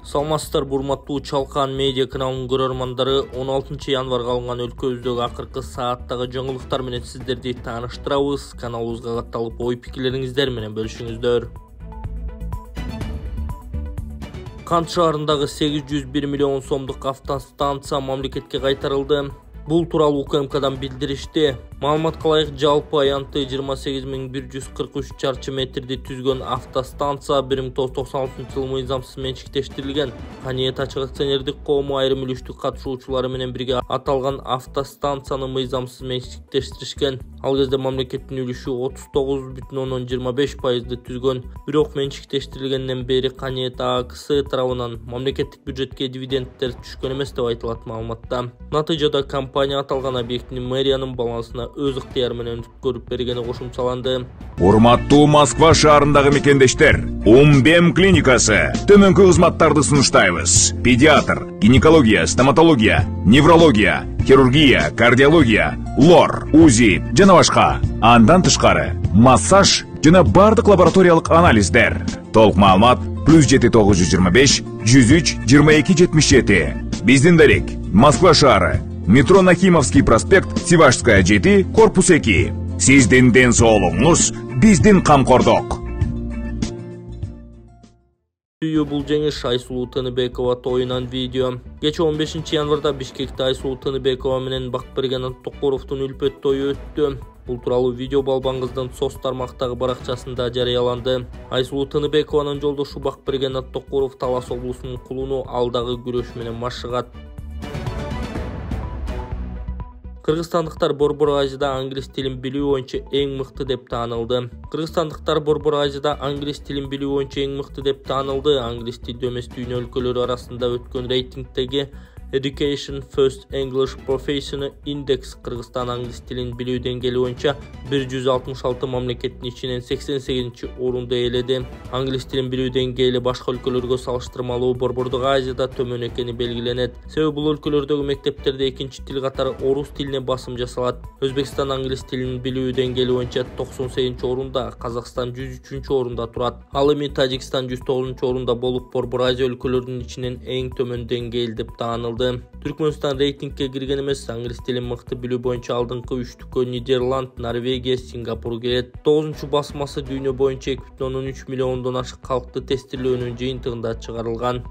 Саламатсыздар, урматтуу Чалкан медиа каналынын көрөрмандары. 16 январга алынган өлкөбүздөгү акыркы сааттагы жаңылыктар менен сиздерди тааныштырабыз. Каналыбызга катталып ой пикирлериңиздер менен бөлүшүңүздөр. Кант шаарындагы 801 миллион сомдук автостанция мамлекетке кайтарылды. Бул тууралуу УКМКдан билдиришти. Маалыматка ылайык, жалпы аянты 28143 чарчы метрди түзгөн автостанция 1996 мыйзамсыз менчиктештирилген. Каниет ачык акционердик коому айрым үлүштүк катышуучулары менен бирге аталган автостанцияны мыйзамсыз менчиктештиришкен. Ал кезде мамлекеттин үлүшү 39,25%ды түзгөн. Бирок менчиктештирилгенден бери Каниет АКС тарабынан мамлекеттик бюджетке дивидендтер түшкөн эмес деп айтылат маалыматта. Натыйжада компания аталган объекттин мэриянын балансына өз ыктыяры менен өткөрүп бергени кошумчаланды. Урматтуу Москва шаарындагы мекендештер, Умбем клиникасы төмөнкү кызматтарды сунуштайбыз. Педиатр, гинекология, стоматология, неврология, хирургия, кардиология, лор, УЗИ жана башка. Андан тышкары массаж жана бардык лабораториялык анализдер. Толук маалымат +7 925 103 22 77. Биздин дарек Москва шаары, метро Нахимовский проспект, Сивашская 7, корпус 2. Сиздин ден соолугуңуз биздин камкордук. Бул жеңиш Айсулуу Тыныбекова тоюнан видео. Кече 15 январда Бишкекте Айсулуу Тыныбекова менен Бакберген Тоқуровдун үлпөт тою өттү. Бул тууралуу видео балбан кыздын соц тармактагы баракчасында жарыяланды. Айсулуу Тыныбекованын жолдошу Бакберген Тоқуров Талас облусунун кулуну алдагы күрөш менен машыгат. Кыргызстандыктар Борбор Азияда англис тилин билүү боюнча эң мыкты деп таанылды. Кыргызстандыктар Борбор Азияда англис тилин билүү боюнча эң мыкты деп таанылды. Англис тилдүү эмес дүйнө өлкөлөрү арасында өткөн рейтингдеги Education First English Professional Index Кыргызстан англис тилин билүү деңгээли боюнча 166 мамлекеттин ичинен 88-орунду ээледи. Англис тилин билүү деңгээли башка өлкөлөргө салыштырмалуу Борбордук Азияда төмөн экени белгиленет. Себеби бул өлкөлөрдөгү мектептерде экинчи тил катары орус тилине басым жасалат. Өзбекстан англис тилин билүү деңгээли боюнча 98-орунда, Казакстан 103-орунда турат. Ал эми Тажикстан 109-орунда болуп, Борбор Азия өлкөлөрүнүн ичинен эң төмөн деңгээл деп таанылды. Түркмөнстан рейтингке кирген эмес. Англис тилин мыкты билүү боюнча алдыңкы үчтүккө Нидерланд, Норвегия, Сингапур кирет. 9-чу басмасы дүйнө боюнча 2,13 миллиондон ашык калкты тестирлөөнүн жыйынтыгында чыгарылган.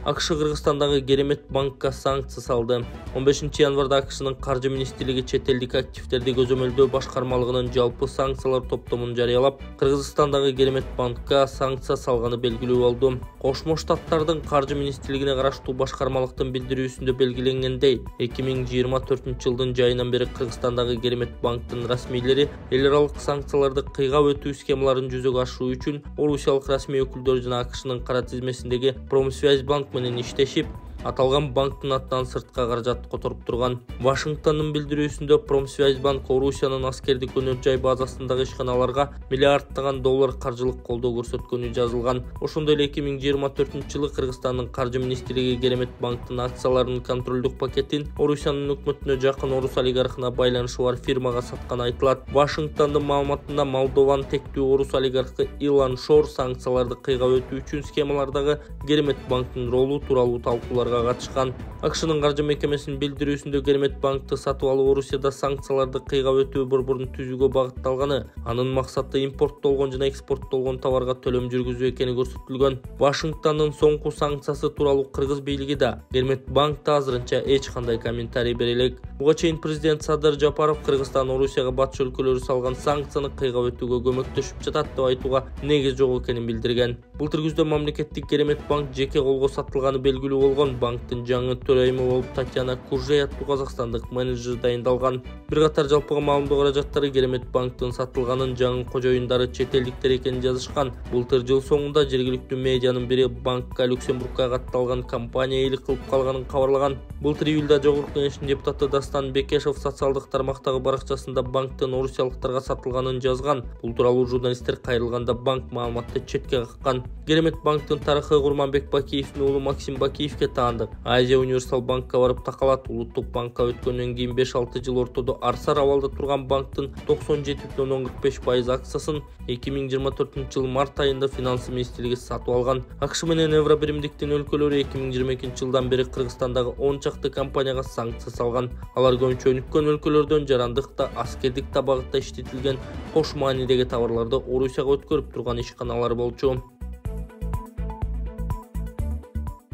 АКШ Кыргызстандагы Керемет банкка санкция салды. 15 январда АКШнын каржы министрлиги чет элдик активдерди көзөмөлдөө башкармалыгынын жалпы санкциялар топтомун жарыялап, Кыргызстандагы Керемет банкка санкция салганы белгилүү болду. Кошмо Штаттардын каржы министрлигине караштуу башкармалыктын билдирүүсүндө белгиленгендей, 2024-жылдын жайынан бери Кыргызстандагы Керемет банктын расмийлери эл аралык санкцияларды кыйгап өтүү схемаларын жүзөгө ашыруу үчүн орусиялык расмий өкүлдөр жана АКШнын кара тизмесиндеги Промсвязь банк менен иштешип, аталган банктын атынан сыртка каражат которуп турган. Вашингтондун билдирүүсүндө Промсвязь банк Орусиянын аскердик өнөр жай базасындагы ишканаларга миллиарддаган доллар каржылык колдоо көрсөткөнү жазылган. Ошондой эле 2024-жылы Кыргызстандын каржы министрлиги Керемет банктын акцияларынын контролдук пакетин Орусиянын өкмөтүнө жакын орус олигархына байланышы бар фирмага сатканы айтылат. Вашингтондун маалыматында Молдован тектүү орус олигархы Илон Шор санкцияларды кыйгап өтүү үчүн схемалардагы Керемет банктын ролу тууралуу талкууларга катышкан. АКШнын каржы мекемесинин билдирүүсүндө Керемет банкты сатып алуу Орусияда санкцияларды кыйгап өтүү борборун түзүүгө багытталганы, анын максаты импорттолгон жана экспорттолгон товарга төлөм жүргүзүү экени көрсөтүлгөн. Вашингтондун соңку санкциясы тууралуу кыргыз бийлиги да Керемет банкта азырынча эч кандай комментарий бере элек. Буга чейин президент Садыр Жапаров Кыргызстан Орусияга батыш өлкөлөрү салган санкцияны кыйгап өтүүгө көмөктөшүп жатат деп айтууга негиз жок экенин билдирген. Былтыр күздө мамлекеттик Керемет банк жеке колго сатылганы белгилүү болгон. Банктын жаңы төрайымы болуп Татьяна Куржей аттуу казакстандык менеджер дайындалган. Бир катар жалпыга маалымдоо каражаттары Керемет банктын сатылганын жаңы кожоюндары чет элдиктер экенин жазышкан. Былтыр жыл соңунда жергиликтүү медианын бири банкка Люксембургка катталган компания ээлик кылып калганын кабарлаган. Былтыр июлда Жогорку Кеңештин депутаты Дастан Бекешев социалдык тармактагы баракчасында банктын орусиялыктарга сатылганын жазган. Бул тууралуу журналисттер кайрылганда банк маалыматты четке каккан. Керемет банктын тарыхы Курманбек Бакиевдин уулу Максим Бакиевке баштагандык. Азия Универсал банкка барып такалат. Улуттук банкка өткөндөн кийин 5-6 жыл ортодо арсар абалда турган банктын 97,45% акциясын 2024 март айында финансы министрлиги сатып алган. АКШ менен Евро биримдиктин өлкөлөрү 2022 жылдан бери Кыргызстандагы 10 чакты компанияга санкция салган. Алар көбүнчө өнүккөн өлкөлөрдөн жарандык да, аскердик да багытта иштетилген кош маанидеги товарларды Орусияга өткөрүп турган ишканалар болчу.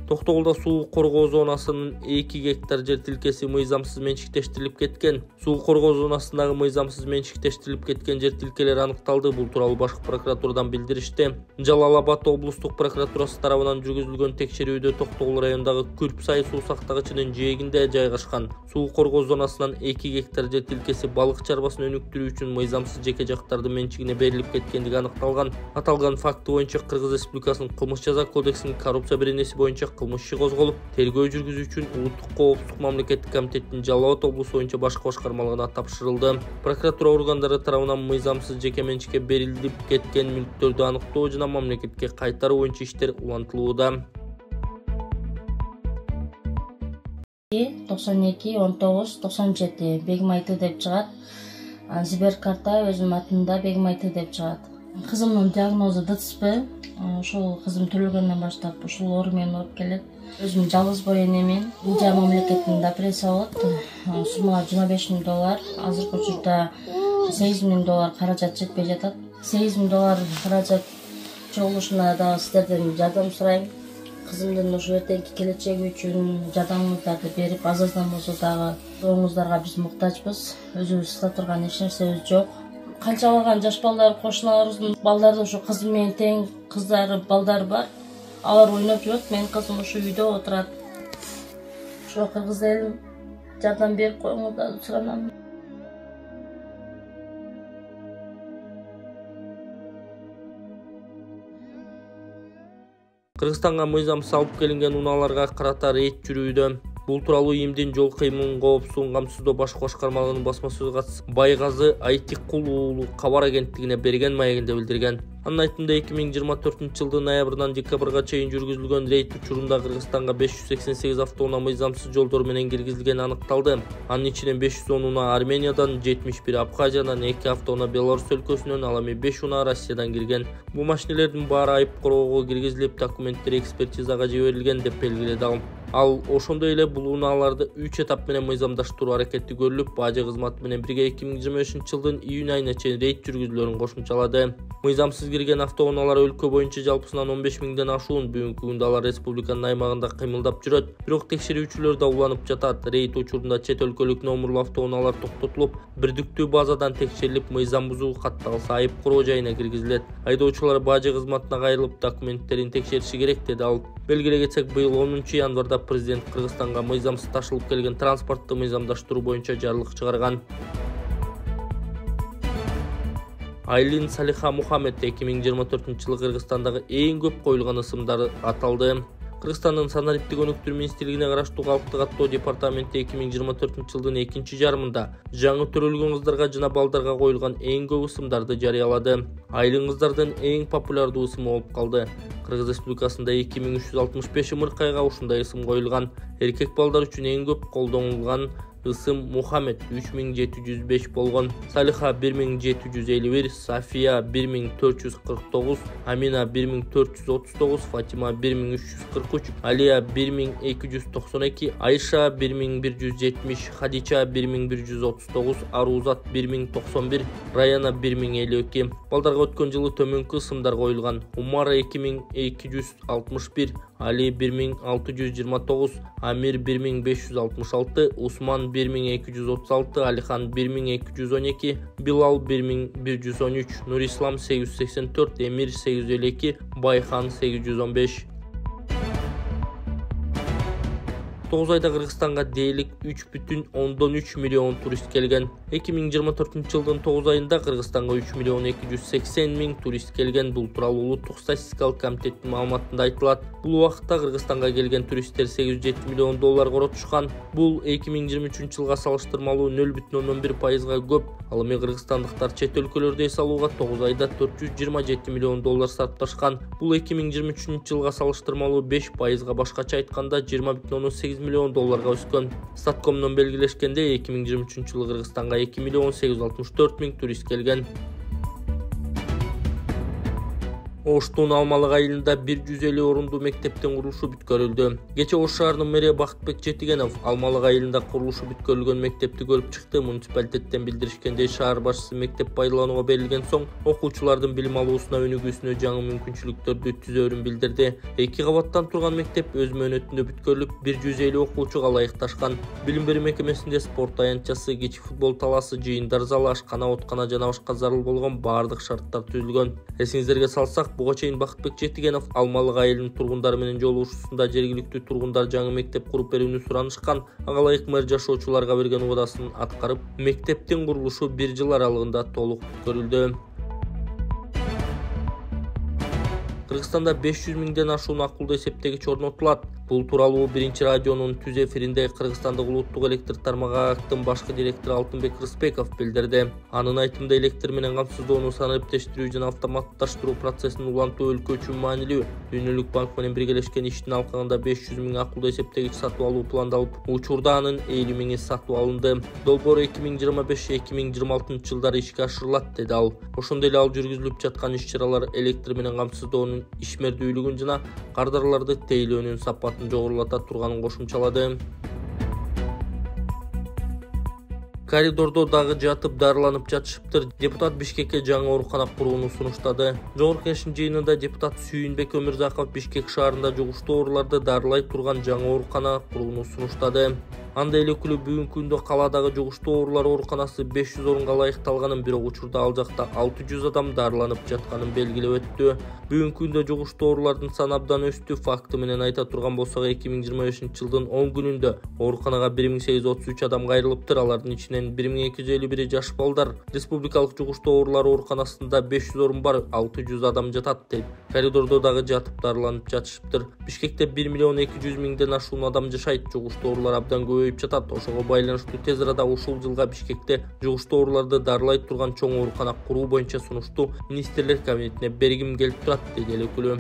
Токтогулда суу коргоо зонасынын 2 гектар жер тилкеси мыйзамсыз менчиктештирилип кеткен. Суу коргоо зонасындагы мыйзамсыз менчиктештирилип кеткен жер тилкелери аныкталды. Бул тууралуу башкы прокуратурадан билдиришти. Жалал Абад облустук прокуратурасы тарабынан жүргүзүлгөн текшерүүдө Токтогул районундагы Күрпсай суу сактагычынын жээгинде жайгашкан суу коргоо зонасынан 2 гектар жер тилкеси балык чарбасын өнүктүрүү үчүн мыйзамсыз жеке жактардын менчигине берилип кеткендиги аныкталган. Аталган факты боюнча Кыргыз Республикасынын кылмыш жаза кодексинин коррупция беренеси боюнча кылмыш иши козголуп, тергөө жүргүзүү үчүн Улуттук коопсуздук мамлекеттик комитеттин Жалал Абад облусу боюнча башкы башкармалыгына тапшырылды. Прокуратура органдары тарабынан мыйзамсыз жеке менчикке берилип кеткен мүлктөрдү аныктоо жана мамлекетке кайтаруу боюнча иштер улантылууда. 92-19-97 Бегим Айты деп чыгат. Сберкарта өзүм атымда Бегим Айты деп чыгат. Кызымдын диагнозу ДЦП. Ушул кызым төлөгөндөн баштап ушул оору менен ооруп келет. Өзүм жалгыз бой энемин. Индия мамлекетинде операция болот. Сумма $25,000. Азыркы учурда $8,000 каражат жетпей жатат. $8,000 каражат чогулушуна да сиздерден жардам сурайм. Кызымдын ушу эртеңки келечеги үчүн жардамыңыздарды берип, азаздан болсо дагы оңуздарга биз муктажбыз. Өзүбүз ысла турган эч нерсебиз жок. Канча алган жаш балдар, кошуналарыбыздын балдары ушу кызым менен тең кыздары, балдары бар. Алар ойноп жүрөт, менин кызым ушу үйдө отурат. Ошо кыргыз элим жардам берип коюңуздар суранам. Кыргызстанга мыйзамсыз алып келинген унааларга карата рейд жүрүүдө. Бул тууралуу ИИМдин жол кыймылын коопсуздугун камсыздоо башкы башкармалыгынын басма сөз катчысы Байгазы Айтикул уулу кабар агенттигине берген маегинде билдирген. Анын айтымында 2024 жылдын ноябрынан декабрга чейин жүргүзүлгөн рейд учурунда Кыргызстанга 588 автоунаа мыйзамсыз жолдор менен киргизилгени аныкталды. Анын ичинен 510 унаа Армениядан, 71 Абхазиядан, 2 автоунаа Беларусь өлкөсүнөн, ал эми 5 унаа Россиядан кирген. Бул машинелердин баары айып короого киргизилип, документтери экспертизага жиберилген деп белгиледи ал. Ал ошондой эле бул унааларды 3 этап менен мыйзамдаштыруу аракети көрүлүп, бажы кызматы менен бирге 2025 жылдын июнь айына чейин рейд жүргүзүлөрүн кошумчалады. Мыйзамсыз кирген автоунаалар өлкө боюнча жалпысынан 15.000ден ашуун. Бүгүнкү күндө алар республиканын аймагында кыймылдап жүрөт. Бирок текшерүүчүлөр да уланып жатат. Рейд учурунда чет өлкөлүк номурлуу автоунаалар токтотулуп, бирдиктүү базадан текшерилип, мыйзам бузуу катталса айып короо жайына киргизилет. Айдоочулар бажы кызматына кайрылып, документтерин текшериши керек, деди ал. Белгилей кетсек, быйыл 10 январда президент Кыргызстанга мыйзамсыз ташылып келген транспортты мыйзамдаштыруу боюнча жарлык чыгарган. Айлин Салиха Мухаммед 2024 жылы Кыргызстандагы эң көп коюлган ысымдары аталды. Кыргызстандын санариптик өнүктүрүү министрлигине караштуу калктык аттоо департаменти 2024 жылдын экинчи жарымында жаңы төрөлгөн кыздарга жана балдарга коюлган эң көп ысымдарды жарыялады. Айлин кыздардын эң популярдуу ысымы болуп калды. Кыргыз Республикасында 2365 ымыркайга ушундай ысым коюлган. Эркек балдар үчүн эң көп колдонулган ысым Мухаммед 3705 болгон, Салиха 1751, Сафия 1449, Амина 1439, Фатима 1343, Алия 1292, Айша 1170, Хадича 1139, Арузат 1091, Раяна 1052. Балдарга өткөн жылы төмөнкү ысымдар коюлган. Умара 2261, Али 1629, Амир 1566, Усман 1236, Алихан 1212, Билал 1113, Нурислам 884, Эмир 852, Байхан 815. 9 ayda Kırgızстанга дээрлик 3,3 миллион турист келген. 2024 жылдын 9 айында Кыргызстанга 3.280.000 турист келген. Бул тууралуу улуттук статистикалык комитеттин маалыматында айтылат. Бул убакытта Кыргызстанга келген туристтер $807 миллион коротушкан. Бул 2023 жылга салыштырмалуу 0,1%га көп. Ал эми кыргызстандыктар чет өлкөлөрдө эс алууга 9 айда $427 миллион сарпташкан. Бул 2023 жылга салыштырмалуу 5%га, башкача айтканда 20,8 миллион өскөн. Статкомдон белгилешкенде 2023 жылы Кыргызстанга 2.864.000 турист келген. Оштун Алмалык айылында 150 орундуу мектептин курулушу бүткөрүлдү. Кече Ош шаарынын мэри Бактыбек Жетигенов Алмалык айылында курулушу бүткөрүлгөн мектепти көрүп чыкты. Муниципалитеттен билдиришкендей, шаар башчысы мектеп пайдаланууга берилген соң окуучулардын билим алуусуна өнүгүүсүнө жаңы мүмкүнчүлүктөрдү түзөөрүн билдирди. 2 кабаттан турган мектеп өз мөөнөтүндө бүткөрүлүп, 150 окуучуга ылайыкташкан. Билим берүү мекемесинде спорт аянтчасы, кечи футбол талаасы, жыйындар залы, ашкана, откана жана башка зарыл болгон баардык шарттар түзүлгөн. Эсиңиздерге салсак, буга чейин Бактыбек Жетигенов Алмалык айылынын тургундары менен жолугушуусунда жергиликтүү тургундар жаңы мектеп куруп берүүнү суранышкан. Ага ылайык мэр жашоочуларга берген убадасын аткарып, мектептин курулушу 1 жыл аралыгында толук бүткөрүлдү. Кыргызстанда 500 миңден ашуун акылдуу эсептегич орнотулат. Бул тууралуу Биринчи радионун түз эфиринде Кыргызстандык улуттук электр тармагы АКТын башкы директору Алтынбек Рыспеков билдирди. Анын айтымында электр менен камсыздоону санариптештирүү жана автоматташтыруу процессин улантуу өлкө үчүн маанилүү. Дүйнөлүк банк менен биргелешкен иштин алкагында 500 миң акылдуу эсептегич сатып алуу пландалып, учурда анын 50 миңи сатып алынды. Долбоор 2025-2026 жылдары ишке ашырылат, деди ал. Ошондой эле ал жүргүзүлүп жаткан иш-чаралар электр менен камсыздоонун ишмердүүлүгүн жана кардарларды тейлөөнүн сапатын жогорулата турганын кошумчалады. Коридордо дагы жатып дарыланып жатышыптыр. Депутат Бишкекке жаңы оорукана курууну сунуштады. Жогорку Кеңештин жыйынында депутат Сүйүнбек Өмүрзаков Бишкек шаарында жугуштуу ооруларды дарылай турган жаңы оорукана курууну сунуштады. Анда эле өкүлү бүгүнкү күндө каладагы жугуштуу оорулар ооруканасы 500 орунга ылайыкталганын, бирок учурда ал жакта 600 адам дарыланып жатканын белгилеп өттү. Бүгүнкү күндө жугуштуу оорулардын саны абдан өстү. Факты менен айта турган болсок, 2025 жылдын 10 күнүндө ооруканага 1833 адам кайрылыптыр. Алардын ичинен 1251 жаш балдар. Республикалык жугуштуу оорулар ооруканасында 500 орун бар, 600 адам жатат, дейт. Коридордо дагы жатып дарыланып жатышыптыр. Бишкекте 1.200.000ден ашуун адам жашайт. Жугуштуу оорулар абдан көбөйүп жатат. Ошого байланыштуу тез арада ушул жылга Бишкекте жугуштуу ооруларды дарылай турган чоң оорукана куруу боюнча сунушту министрлер кабинетине бергим келип турат, деди эл өкүлү.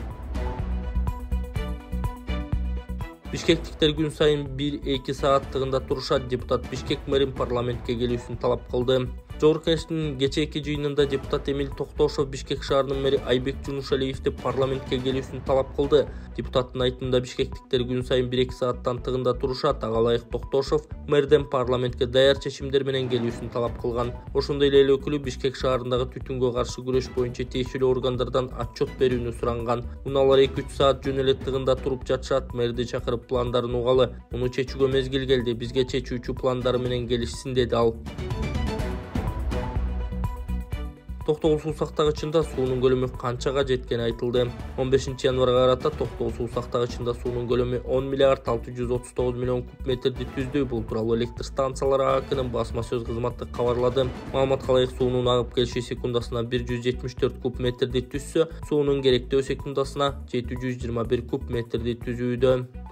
Бишкектиктер күн сайын 1-2 сааттыгында турушат. Депутат Бишкек мэрин парламентке келүүсүн талап кылды. Жогорку Кеңештин кечээки жыйынында депутат Эмил Токтошов Бишкек шаарынын мэри Айбек Жунушалиевди парламентке келүүсүн талап кылды. Депутаттын айтымында бишкектиктер күн сайын 1-2 сааттан тыгында турушат. Ага ылайык Токтошов мэрден парламентке даяр чечимдер менен келүүсүн талап кылган. Ошондой эле эл өкүлү Бишкек шаарындагы түтүнгө каршы күрөш боюнча тиешелүү органдардан отчет берүүнү суранган. Унаалар 2-3 саат жөн эле тыгында туруп жатышат. Мэрди чакырып пландарын угалы. Муну чечүүгө мезгил келди. Бизге чечүүчү пландары менен келишсин, деди ал. Токтогул суу сактагычында суунун көлөмү канчага жеткени айтылды. 15 январга карата Токтогул суу сактагычында суунун көлөмү 10 миллиард 639 миллион куб метрди түздү. Бул тууралуу электр станциялары АКынын басма сөз кызматы кабарлады. Маалыматка ылайык, суунун агып келиши секундасына 174 куб метрди түзсө, суунун керектөө секундасына 721 куб метрди түзүүдө.